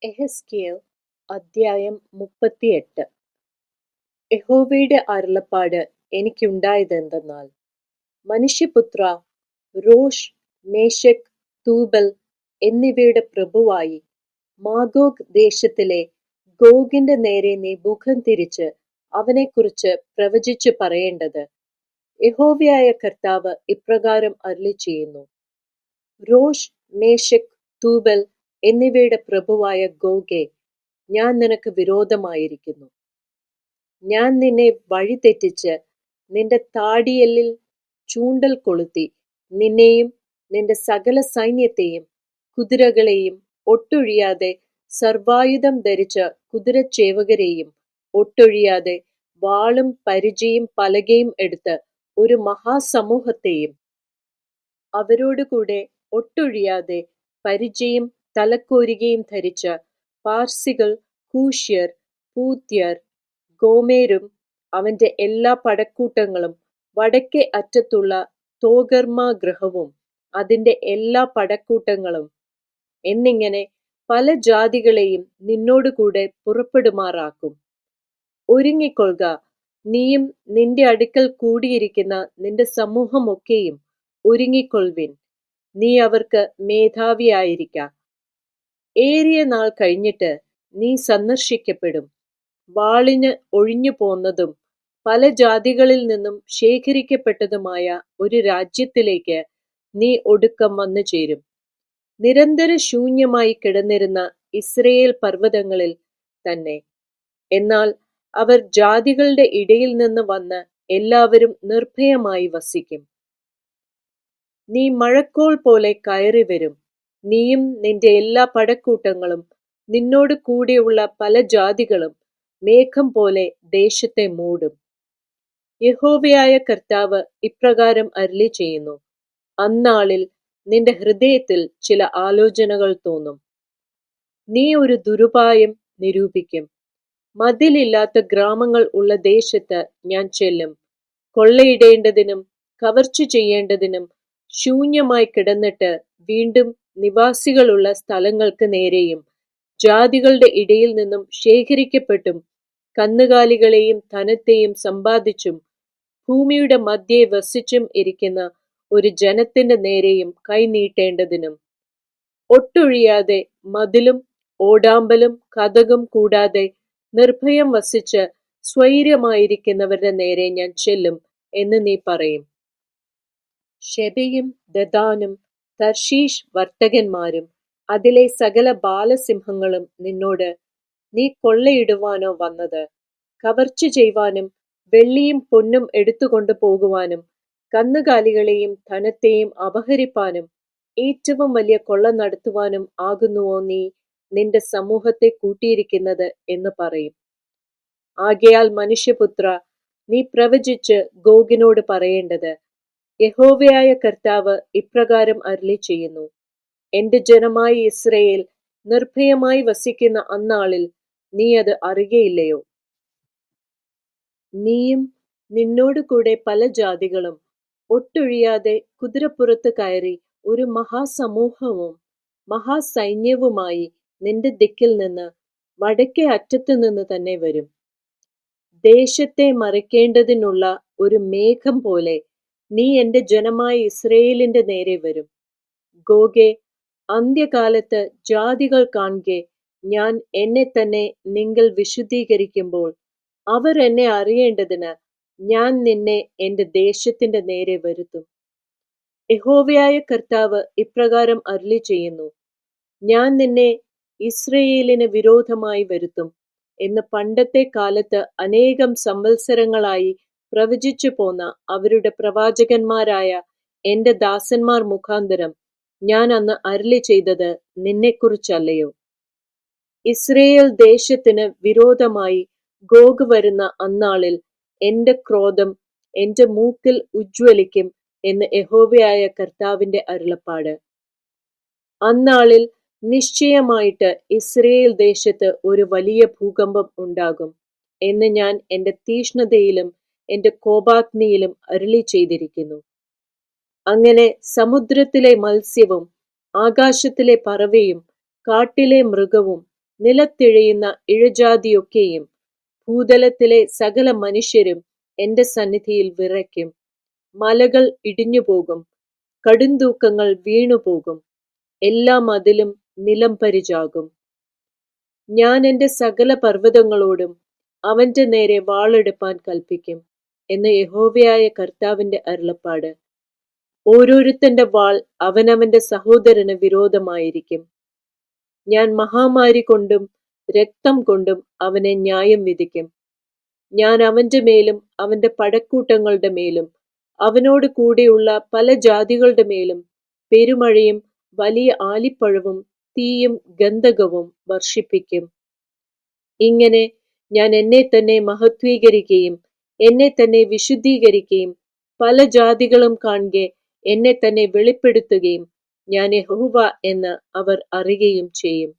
എഹെസ്കേൽ അദ്ധ്യായം 38. യഹോവയുടെ അരുളപ്പാട് എനിക്കുണ്ടായതെന്തെന്നാൽ, മനുഷ്യപുത്രാ, രോഷ്, മേശെക്, തൂബൽ എന്നിവയുടെ പ്രഭുവായി മാഗോഗ് ദേശത്തിലെ ഗോഗിന്റെ നേരെ നീ മുഖം തിരിച്ച് അവനെക്കുറിച്ച് പ്രവചിച്ചു പറയേണ്ടത്, യഹോവയായ കർത്താവ് ഇപ്രകാരം അരുളിച്ചെയ്യുന്നു. രോഷ്, മേശെക്, തൂബൽ എന്നിവയുടെ പ്രഭുവായ ഗോഗേ, ഞാൻ നിനക്ക് വിരോധമായിരിക്കുന്നു. ഞാൻ നിന്നെ വഴിതെറ്റിച്ച് നിന്റെ താടിയെല്ലിൽ ചൂണ്ടൽ കൊളുത്തി നിന്നെയും നിന്റെ സകല സൈന്യത്തെയും കുതിരകളെയും ഒട്ടൊഴിയാതെ സർവായുധം ധരിച്ച കുതിരച്ചേവകരെയും ഒട്ടൊഴിയാതെ വാളും പരിചയും പലകയും എടുത്ത് ഒരു മഹാസമൂഹത്തെയും അവരോടുകൂടെ ഒട്ടൊഴിയാതെ പരിചയും തലക്കോരികയും ധരിച്ച പാർസികൾ, കൂശ്യർ, പൂത്യർ, ഗോമേരും അവന്റെ എല്ലാ പടക്കൂട്ടങ്ങളും വടക്കെ അറ്റത്തുള്ള തോഗർമാ ഗൃഹവും അതിന്റെ എല്ലാ പടക്കൂട്ടങ്ങളും എന്നിങ്ങനെ പല ജാതികളെയും നിന്നോടുകൂടെ പുറപ്പെടുമാറാക്കും. ഒരുങ്ങിക്കൊള്ളുക, നീയും നിന്റെ അടുക്കൽ കൂടിയിരിക്കുന്ന നിന്റെ സമൂഹമൊക്കെയും ഒരുങ്ങിക്കൊള്ളുവിൻ. നീ അവർക്ക് മേധാവിയായിരിക്ക. ഏറിയ നാൾ കഴിഞ്ഞിട്ട് നീ സന്ദർശിക്കപ്പെടും. വാളിന് ഒഴിഞ്ഞു പോന്നതും പല ജാതികളിൽ നിന്നും ശേഖരിക്കപ്പെട്ടതുമായ ഒരു രാജ്യത്തിലേക്ക് നീ ഒടുക്കം വന്നു ചേരും. നിരന്തര ശൂന്യമായി കിടന്നിരുന്ന ഇസ്രയേൽ പർവ്വതങ്ങളിൽ തന്നെ. എന്നാൽ അവർ ജാതികളുടെ ഇടയിൽ നിന്ന് വന്ന് എല്ലാവരും നിർഭയമായി വസിക്കും. നീ മഴക്കോൾ പോലെ കയറി വരും. നീയും നിന്റെ എല്ലാ പടക്കൂട്ടങ്ങളും നിന്നോട് കൂടെയുള്ള പല ജാതികളും മേഘം പോലെ ദേശത്തെ മൂടും. യഹോവയായ കർത്താവ് ഇപ്രകാരം അരുളിച്ചെയ്യുന്നു. അന്നാളിൽ നിന്റെ ഹൃദയത്തിൽ ചില ആലോചനകൾ തോന്നും. നീ ഒരു ദുരുപായം നിരൂപിക്കും. മതിലില്ലാത്ത ഗ്രാമങ്ങൾ ഉള്ള ദേശത്ത് ഞാൻ ചെല്ലും. കൊള്ളയിടേണ്ടതിനും കവർച്ച ചെയ്യേണ്ടതിനും ശൂന്യമായി കിടന്നിട്ട് വീണ്ടും നിവാസികളുള്ള സ്ഥലങ്ങൾക്ക് നേരെയും ജാതികളുടെ ഇടയിൽ നിന്നും ശേഖരിക്കപ്പെട്ടും കന്നുകാലികളെയും ധനത്തെയും സമ്പാദിച്ചും ഭൂമിയുടെ മധ്യേ വസിച്ചും ഇരിക്കുന്ന ഒരു ജനത്തിന്റെ നേരെയും കൈനീട്ടേണ്ടതിനും ഒട്ടൊഴിയാതെ മതിലും ഓടാമ്പലും കതകും കൂടാതെ നിർഭയം വസിച്ച് സ്വൈര്യമായിരിക്കുന്നവരുടെ നേരെ ഞാൻ ചെല്ലും എന്ന് നീ പറയും. ശെബയും ദദാനും തർശീഷ് വർത്തകന്മാരും അതിലെ സകല ബാലസിംഹങ്ങളും നിന്നോട്, നീ കൊള്ളയിടുവാനോ വന്നത്? കവർച്ച ചെയ്യുവാനും വെള്ളിയും പൊന്നും എടുത്തുകൊണ്ടു പോകുവാനും കന്നുകാലികളെയും ധനത്തെയും അപഹരിപ്പാനും ഏറ്റവും വലിയ കൊള്ള നടത്തുവാനും ആകുന്നുവോ നീ നിന്റെ സമൂഹത്തെ കൂട്ടിയിരിക്കുന്നത് എന്ന് പറയും. ആകയാൽ മനുഷ്യപുത്ര, നീ പ്രവചിച്ച് ഗോഗിനോട് പറയേണ്ടത്, യഹോവയായ കർത്താവ് ഇപ്രകാരം അരുളിച്ചെയ്യുന്നു. എന്റെ ജനമായ ഇസ്രയേൽ നിർഭയമായി വസിക്കുന്ന അന്നാളിൽ നീ അത് അറിയയില്ലയോ? നീയും നിന്നോട് കൂടെ പല ജാതികളും ഒട്ടൊഴിയാതെ കുതിരപ്പുറത്ത് കയറി ഒരു മഹാസമൂഹവും മഹാസൈന്യവുമായി നിന്റെ ദിക്കിൽ നിന്ന് വടക്കേ അറ്റത്തു നിന്ന് തന്നെ വരും. ദേശത്തെ മറയ്ക്കേണ്ടതിനുള്ള ഒരു മേഘം പോലെ നീ എന്റെ ജനമായ ഇസ്രയേലിന്റെ നേരെ വരും. ഗോഗേ, അന്ത്യകാലത്ത് ജാതികൾ കാൺകെ ഞാൻ എന്നെ തന്നെ നിങ്ങൾ വിശുദ്ധീകരിക്കുമ്പോൾ അവർ എന്നെ അറിയേണ്ടതിന് ഞാൻ നിന്നെ എന്റെ ദേശത്തിന്റെ നേരെ വരുത്തും. യഹോവയായ കർത്താവ് ഇപ്രകാരം അരുളിച്ചെയ്യുന്നു. ഞാൻ നിന്നെ ഇസ്രയേലിന് വിരോധമായി വരുത്തും എന്ന് പണ്ടത്തെ കാലത്ത് അനേകം സംവത്സരങ്ങളായി പ്രവചിച്ചു പോന്ന അവരുടെ പ്രവാചകന്മാരായ എന്റെ ദാസന്മാർ മുഖാന്തരം ഞാൻ അന്ന് അരുളി ചെയ്തത് നിന്നെക്കുറിച്ചല്ലയോ? ഇസ്രയേൽ ദേശത്തിന് വിരോധമായി ഗോഗ് വരുന്ന അന്നാളിൽ എന്റെ ക്രോധം എന്റെ മൂക്കിൽ ഉജ്ജ്വലിക്കും എന്ന് യഹോവയായ കർത്താവിന്റെ അരുളപ്പാട്. അന്നാളിൽ നിശ്ചയമായിട്ട് ഇസ്രയേൽ ദേശത്ത് ഒരു വലിയ ഭൂകമ്പം ഉണ്ടാകും എന്ന് ഞാൻ എന്റെ തീഷ്ണതയിലും എന്റെ കോപാഗ്നിയിലും അരുളി ചെയ്തിരിക്കുന്നു. അങ്ങനെ സമുദ്രത്തിലെ മത്സ്യവും ആകാശത്തിലെ പറവയും കാട്ടിലെ മൃഗവും നിലത്തിഴയുന്ന ഇഴജാതിയൊക്കെയും ഭൂതലത്തിലെ സകല മനുഷ്യരും എന്റെ സന്നിധിയിൽ വിറയ്ക്കും. മലകൾ ഇടിഞ്ഞുപോകും, കടുംതൂക്കങ്ങൾ വീണുപോകും, എല്ലാ മതിലും നിലംപരിചാകും. ഞാൻ എന്റെ സകല പർവ്വതങ്ങളോടും അവന്റെ നേരെ വാളെടുപ്പാൻ കൽപ്പിക്കും എന്ന് യഹോവയായ കർത്താവിന്റെ അരുളപ്പാട്. ഓരോരുത്തന്റെ വാൾ അവനവന്റെ സഹോദരന് വിരോധമായിരിക്കും. ഞാൻ മഹാമാരി കൊണ്ടും രക്തം കൊണ്ടും അവനെ ന്യായം വിധിക്കും. ഞാൻ അവന്റെ മേലും അവന്റെ പടക്കൂട്ടങ്ങളുടെ മേലും അവനോട് കൂടെയുള്ള പല ജാതികളുടെ മേലും പെരുമഴയും വലിയ ആലിപ്പഴവും തീയും ഗന്ധകവും വർഷിപ്പിക്കും. ഇങ്ങനെ ഞാൻ എന്നെ തന്നെ മഹത്വീകരിക്കുകയും എന്നെ തന്നെ വിശുദ്ധീകരിക്കുകയും പല ജാതികളും കാണെ എന്നെ തന്നെ വെളിപ്പെടുത്തുകയും ഞാൻ യഹോവ എന്ന് അവർ അറിയുകയും ചെയ്യും.